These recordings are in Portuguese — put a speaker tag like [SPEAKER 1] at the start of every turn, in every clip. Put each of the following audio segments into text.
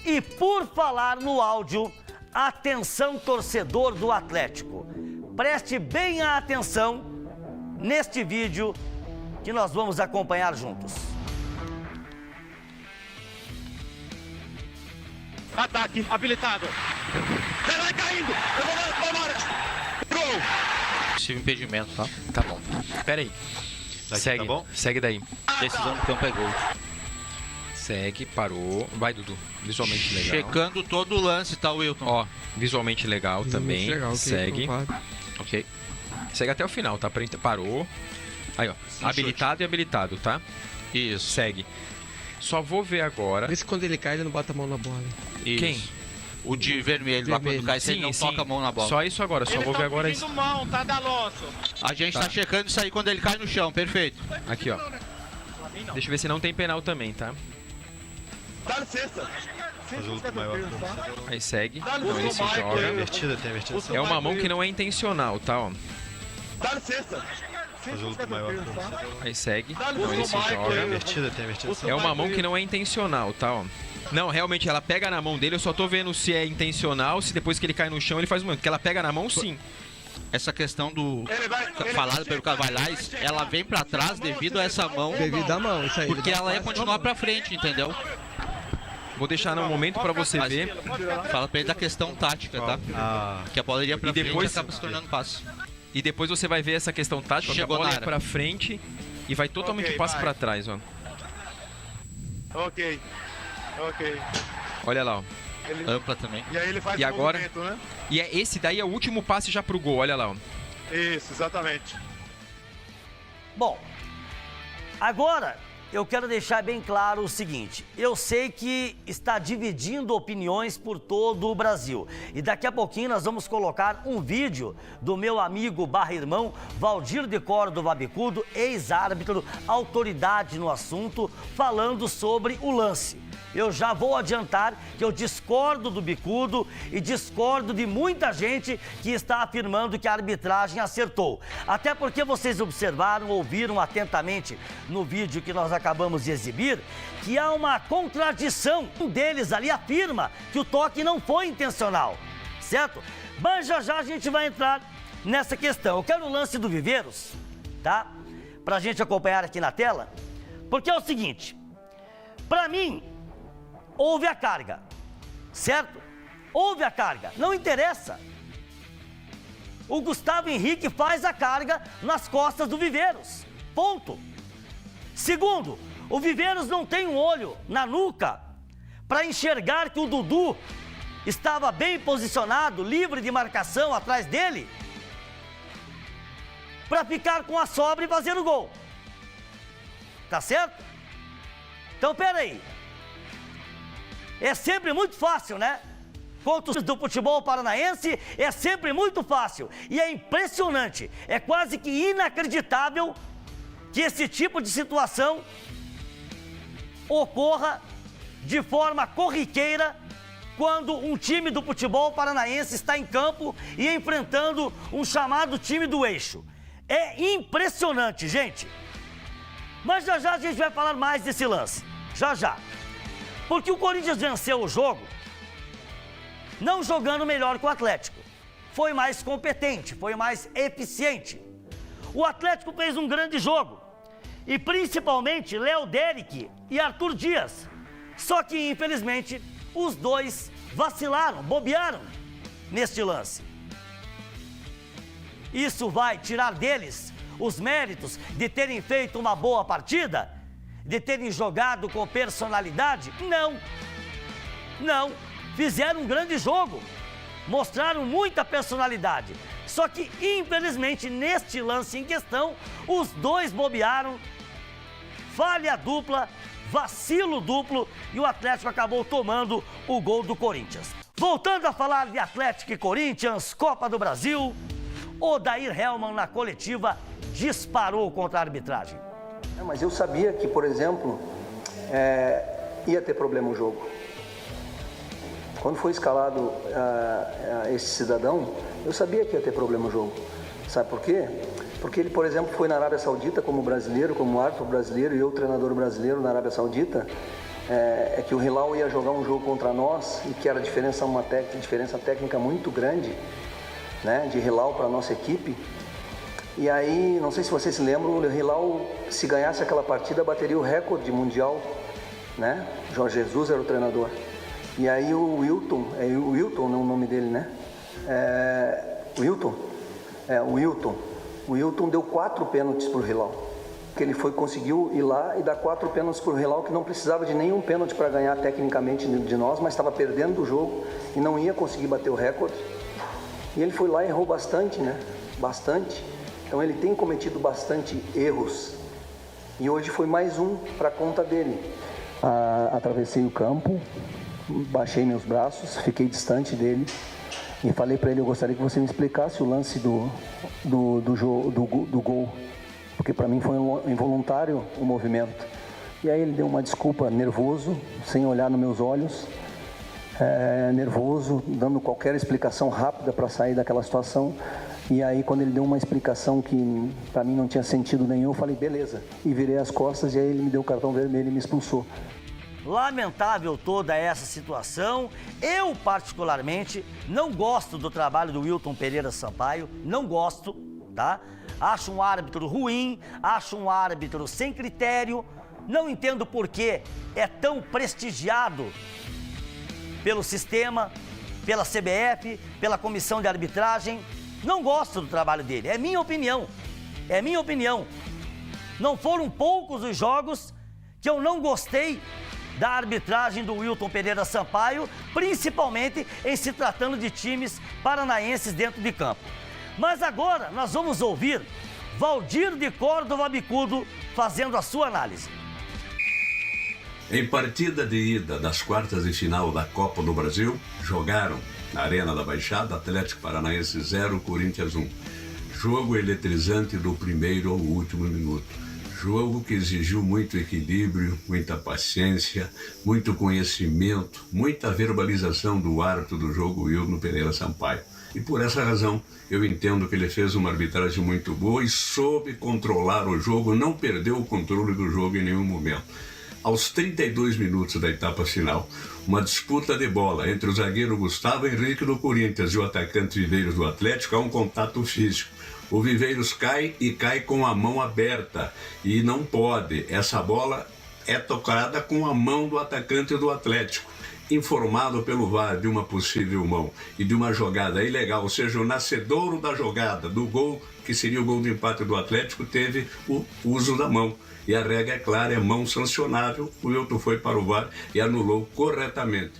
[SPEAKER 1] E por falar no áudio, atenção torcedor do Atlético. Preste bem a atenção neste vídeo que nós vamos acompanhar juntos.
[SPEAKER 2] Ataque habilitado. Ele vai caindo. Eu vou tomar. Gol.
[SPEAKER 3] Possível impedimento, tá?
[SPEAKER 4] Tá bom. Pera aí. Segue,
[SPEAKER 3] tá bom?
[SPEAKER 4] segue daí.
[SPEAKER 3] Decisão do campo é gol.
[SPEAKER 4] Segue, parou. Vai, Dudu. Visualmente legal.
[SPEAKER 3] Checando todo o lance, tá, Wilton?
[SPEAKER 4] Ó, visualmente legal também.
[SPEAKER 5] Legal,
[SPEAKER 4] segue. Ok. Segue até o final, tá? Parou. Aí, ó. Habilitado e habilitado, tá?
[SPEAKER 3] Isso.
[SPEAKER 4] Segue. Só vou ver agora.
[SPEAKER 5] Vê se quando ele cai, ele não bota a mão na bola.
[SPEAKER 3] Isso.
[SPEAKER 4] Quem?
[SPEAKER 3] O de vermelho, lá quando cai, ele não toca a mão na bola.
[SPEAKER 4] Só isso agora, só vou ver agora isso.
[SPEAKER 2] Mão, tá, D'Alonso?
[SPEAKER 3] A gente tá checando isso aí quando ele cai no chão, perfeito.
[SPEAKER 4] Aqui, ó. Deixa eu ver se não tem penal também, tá?
[SPEAKER 2] Dá licença.
[SPEAKER 6] Fazer o luto maior.
[SPEAKER 4] Aí segue.
[SPEAKER 2] Dá
[SPEAKER 4] Não, ele se
[SPEAKER 2] licença,
[SPEAKER 4] joga.
[SPEAKER 6] Tem invertida, tem invertida.
[SPEAKER 4] É uma mão que não é intencional, tá, ó.
[SPEAKER 2] Dá licença.
[SPEAKER 6] Fazer o luto maior.
[SPEAKER 4] Aí segue.
[SPEAKER 2] Dá
[SPEAKER 4] Não, ele se
[SPEAKER 2] licença,
[SPEAKER 4] joga.
[SPEAKER 6] Tem invertida, tem invertida.
[SPEAKER 4] É uma mão que não é intencional, tá, ó. Não, realmente, ela pega na mão dele, eu só tô vendo se é intencional, se depois que ele cai no chão ele faz uma... Porque ela pega na mão, sim.
[SPEAKER 3] Essa questão do falado pelo Cavalhais, ela vem pra trás devido a essa mão,
[SPEAKER 5] Devido à mão, isso aí.
[SPEAKER 3] porque ela ia continuar pra frente, entendeu?
[SPEAKER 4] Vou deixar no momento pra você
[SPEAKER 3] Mas
[SPEAKER 4] ver.
[SPEAKER 3] fala pra ele da questão tática, tá? Que a bola iria pra
[SPEAKER 4] E
[SPEAKER 3] frente
[SPEAKER 4] depois-
[SPEAKER 3] e acaba se tornando passe.
[SPEAKER 4] E depois você vai ver essa questão tática, que a
[SPEAKER 3] Chegou
[SPEAKER 4] bola
[SPEAKER 3] na
[SPEAKER 4] é
[SPEAKER 3] área.
[SPEAKER 4] pra frente e vai totalmente
[SPEAKER 2] Ok,
[SPEAKER 4] passe
[SPEAKER 2] vai.
[SPEAKER 4] pra trás, ó.
[SPEAKER 2] Ok.
[SPEAKER 4] Olha lá, ó.
[SPEAKER 3] Ampla também.
[SPEAKER 2] E aí ele faz
[SPEAKER 4] E
[SPEAKER 2] o
[SPEAKER 4] agora?
[SPEAKER 2] movimento, né?
[SPEAKER 4] E esse daí é o último passe já pro gol, olha lá, ó.
[SPEAKER 2] Isso, exatamente.
[SPEAKER 1] Bom, agora eu quero deixar bem claro o seguinte: eu sei que está dividindo opiniões por todo o Brasil. E daqui a pouquinho nós vamos colocar um vídeo do meu amigo barra-irmão Valdir de Córdoba Bicudo, ex-árbitro, autoridade no assunto, falando sobre o lance. Eu já vou adiantar que eu discordo do Bicudo e discordo de muita gente que está afirmando que a arbitragem acertou. Até porque vocês observaram, ouviram atentamente no vídeo que nós acabamos de exibir, que há uma contradição. Um deles ali afirma que o toque não foi intencional, certo? Mas já já a gente vai entrar nessa questão. Eu quero o lance do Viveiros, tá? Pra gente acompanhar aqui na tela, porque é o seguinte, pra mim, houve a carga, certo? Houve a carga, não interessa. O Gustavo Henrique faz a carga nas costas do Viveiros, ponto. Segundo, o Viveiros não tem um olho na nuca para enxergar que o Dudu estava bem posicionado, livre de marcação atrás dele, para ficar com a sobra e fazer o gol. Tá certo? Então, peraí. É sempre muito fácil, né? Contra os do futebol paranaense, é sempre muito fácil. E é impressionante, é quase que inacreditável que esse tipo de situação ocorra de forma corriqueira quando um time do futebol paranaense está em campo e enfrentando um chamado time do eixo. É impressionante, gente. Mas já já a gente vai falar mais desse lance. Já já. Porque o Corinthians venceu o jogo não jogando melhor que o Atlético. Foi mais competente, foi mais eficiente. O Atlético fez um grande jogo. E principalmente Léo Derick e Arthur Dias. Só que, infelizmente, os dois vacilaram, bobearam neste lance. Isso vai tirar deles os méritos de terem feito uma boa partida? De terem jogado com personalidade? Não. Não. Fizeram um grande jogo. Mostraram muita personalidade. Só que, infelizmente, neste lance em questão, os dois bobearam. Falha dupla, vacilo duplo e o Atlético acabou tomando o gol do Corinthians. Voltando a falar de Atlético e Corinthians, Copa do Brasil, Odair Hellmann na coletiva disparou contra a arbitragem.
[SPEAKER 7] Mas eu sabia que, por exemplo, ia ter problema o jogo. Quando foi escalado esse cidadão, eu sabia que ia ter problema o jogo. Sabe por quê? Porque ele, por exemplo, foi na Arábia Saudita como brasileiro, como árbitro brasileiro e eu treinador brasileiro na Arábia Saudita. é que o Hilal ia jogar um jogo contra nós e que era diferença técnica muito grande, né, de Hilal para a nossa equipe. E aí, não sei se vocês se lembram, o Hilal, se ganhasse aquela partida, bateria o recorde mundial, né? Jorge Jesus era o treinador. E aí o Wilton, o Wilton não é o nome dele, né? O Wilton deu 4 pênaltis para o Hilal. Que ele conseguiu ir lá e dar 4 pênaltis para o Hilal, que não precisava de nenhum pênalti para ganhar tecnicamente de nós, mas estava perdendo o jogo e não ia conseguir bater o recorde. E ele foi lá e errou bastante, né? Bastante. Então ele tem cometido bastante erros. E hoje foi mais um para conta dele. Atravessei o campo, baixei meus braços, fiquei distante dele e falei para ele: eu gostaria que você me explicasse o lance do gol, porque para mim foi involuntário o movimento. E aí ele deu uma desculpa, nervoso, sem olhar nos meus olhos, nervoso, dando qualquer explicação rápida para sair daquela situação. E aí, quando ele deu uma explicação que para mim não tinha sentido nenhum, eu falei: beleza, e virei as costas, e aí ele me deu o cartão vermelho e me expulsou.
[SPEAKER 1] Lamentável toda essa situação. Eu, particularmente, não gosto do trabalho do Wilton Pereira Sampaio, não gosto, tá? Acho um árbitro ruim, acho um árbitro sem critério, não entendo por que é tão prestigiado pelo sistema, pela CBF, pela comissão de arbitragem. Não gosto do trabalho dele, é minha opinião, Não foram poucos os jogos que eu não gostei da arbitragem do Wilton Pereira Sampaio, principalmente em se tratando de times paranaenses dentro de campo. Mas agora nós vamos ouvir Valdir de Córdova Bicudo fazendo a sua análise.
[SPEAKER 8] Em partida de ida das quartas de final da Copa do Brasil, jogaram na Arena da Baixada, Atlético Paranaense 0, Corinthians 1. Jogo eletrizante do primeiro ao último minuto. Jogo que exigiu muito equilíbrio, muita paciência, muito conhecimento, muita verbalização do árbitro do jogo, Wilton Pereira Sampaio. E por essa razão, eu entendo que ele fez uma arbitragem muito boa e soube controlar o jogo, não perdeu o controle do jogo em nenhum momento. Aos 32 minutos da etapa final, uma disputa de bola entre o zagueiro Gustavo Henrique do Corinthians e o atacante Viveiros do Atlético, há um contato físico. O Viveiros cai com a mão aberta e não pode. Essa bola é tocada com a mão do atacante do Atlético. Informado pelo VAR de uma possível mão e de uma jogada ilegal, ou seja, o nascedouro da jogada, do gol, que seria o gol de empate do Atlético, teve o uso da mão. E a regra é clara, é mão sancionável. O Wilton foi para o VAR e anulou corretamente.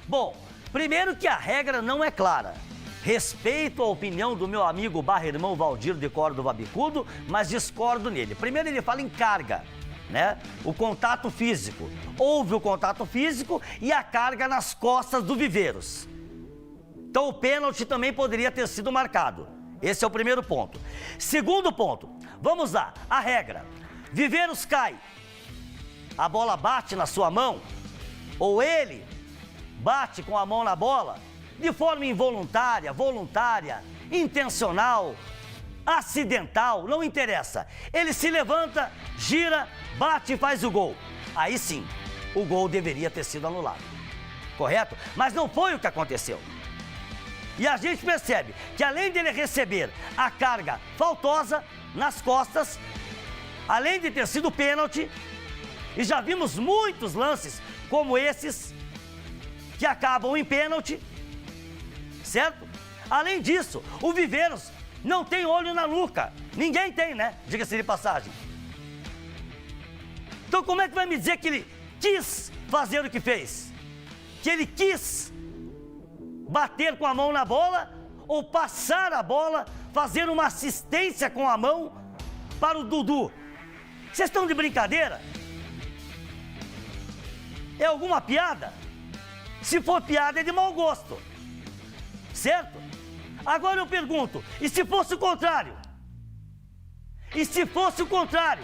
[SPEAKER 1] Bom, primeiro que a regra não é clara. Respeito a opinião do meu amigo barra-irmão Valdir de Córdova Bicudo, mas discordo nele. Primeiro ele fala em carga, né? O contato físico. Houve o contato físico e a carga nas costas do Viveiros. Então o pênalti também poderia ter sido marcado. Esse é o primeiro ponto. Segundo ponto, vamos lá, a regra. Viveiros cai, a bola bate na sua mão, ou ele bate com a mão na bola, de forma involuntária, voluntária, intencional, acidental, não interessa. Ele se levanta, gira, bate e faz o gol. Aí sim, o gol deveria ter sido anulado, correto? Mas não foi o que aconteceu. E a gente percebe que além dele receber a carga faltosa nas costas, além de ter sido pênalti, e já vimos muitos lances como esses, que acabam em pênalti, certo? Além disso, o Viveiros não tem olho na nuca. Ninguém tem, né? Diga-se de passagem. Então como é que vai me dizer que ele quis fazer o que fez? Que ele quis bater com a mão na bola ou passar a bola, fazer uma assistência com a mão para o Dudu? Vocês estão de brincadeira? É alguma piada? Se for piada, é de mau gosto. Certo? Agora eu pergunto, e se fosse o contrário? E se fosse o contrário?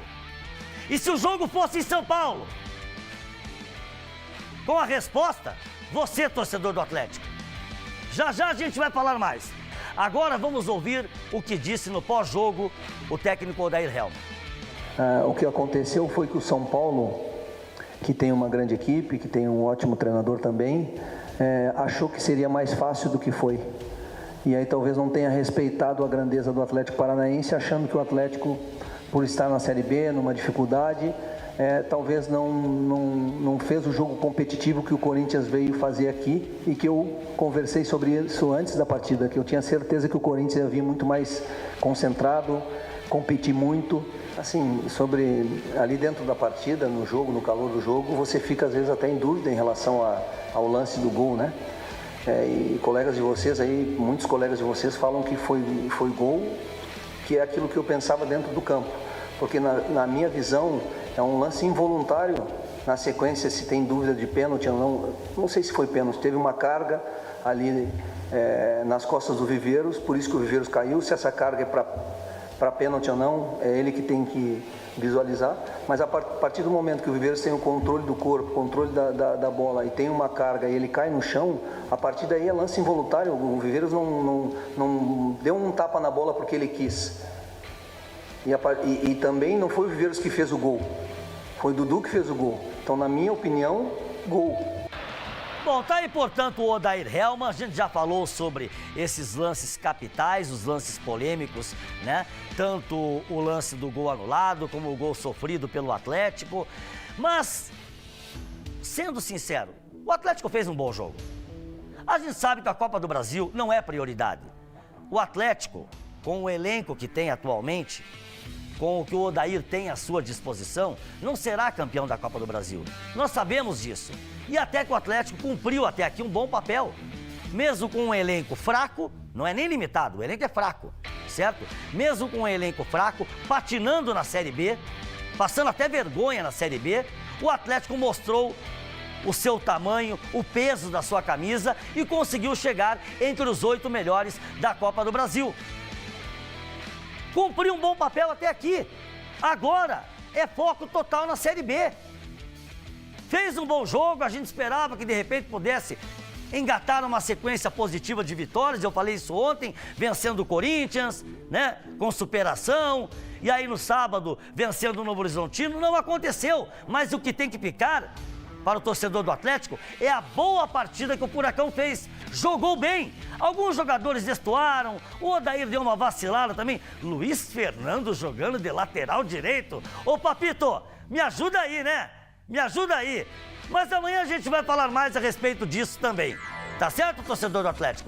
[SPEAKER 1] E se o jogo fosse em São Paulo? Com a resposta, você, torcedor do Atlético. Já já a gente vai falar mais. Agora vamos ouvir o que disse no pós-jogo o técnico Odair Helma.
[SPEAKER 7] O que aconteceu foi que o São Paulo que tem uma grande equipe, que tem um ótimo treinador também, achou que seria mais fácil do que foi. E aí talvez não tenha respeitado a grandeza do Atlético Paranaense, achando que o Atlético, por estar na Série B, numa dificuldade, talvez não fez o jogo competitivo que o Corinthians veio fazer aqui, e que eu conversei sobre isso antes da partida, que eu tinha certeza que o Corinthians ia vir muito mais concentrado, competir muito. Assim, ali dentro da partida, no jogo, no calor do jogo, você fica às vezes até em dúvida em relação ao lance do gol, né? E colegas de vocês aí, muitos colegas de vocês falam que foi gol, que é aquilo que eu pensava dentro do campo. Porque na minha visão é um lance involuntário. Na sequência, se tem dúvida de pênalti ou não sei se foi pênalti, teve uma carga ali nas costas do Viveiros, por isso que o Viveiros caiu. Se essa carga é para pênalti ou não, é ele que tem que visualizar. Mas a partir do momento que o Viveiros tem o controle do corpo, controle da bola e tem uma carga e ele cai no chão, a partir daí é lance involuntário. O Viveiros não deu um tapa na bola porque ele quis. E também não foi o Viveiros que fez o gol, foi o Dudu que fez o gol. Então, na minha opinião, gol.
[SPEAKER 1] Bom, tá aí, portanto, o Odair Hellmann. A gente já falou sobre esses lances capitais, os lances polêmicos, né? Tanto o lance do gol anulado, como o gol sofrido pelo Atlético. Mas, sendo sincero, o Atlético fez um bom jogo. A gente sabe que a Copa do Brasil não é prioridade. O Atlético, com o elenco que tem atualmente, com o que o Odair tem à sua disposição, não será campeão da Copa do Brasil. Nós sabemos disso. E até que o Atlético cumpriu até aqui um bom papel. Mesmo com um elenco fraco, não é nem limitado, o elenco é fraco, certo? Mesmo com um elenco fraco, patinando na Série B, passando até vergonha na Série B, o Atlético mostrou o seu tamanho, o peso da sua camisa e conseguiu chegar entre os 8 melhores da Copa do Brasil. Cumpriu um bom papel até aqui. Agora é foco total na Série B. Fez um bom jogo, a gente esperava que de repente pudesse engatar uma sequência positiva de vitórias. Eu falei isso ontem, vencendo o Corinthians, né? Com superação. E aí no sábado, vencendo o Novo Horizontino. Não aconteceu, mas o que tem que ficar para o torcedor do Atlético é a boa partida que o Furacão fez. Jogou bem. Alguns jogadores destoaram, o Odair deu uma vacilada também. Luiz Fernando jogando de lateral direito. Ô Papito, me ajuda aí, né? Me ajuda aí. Mas amanhã a gente vai falar mais a respeito disso também. Tá certo, torcedor do Atlético?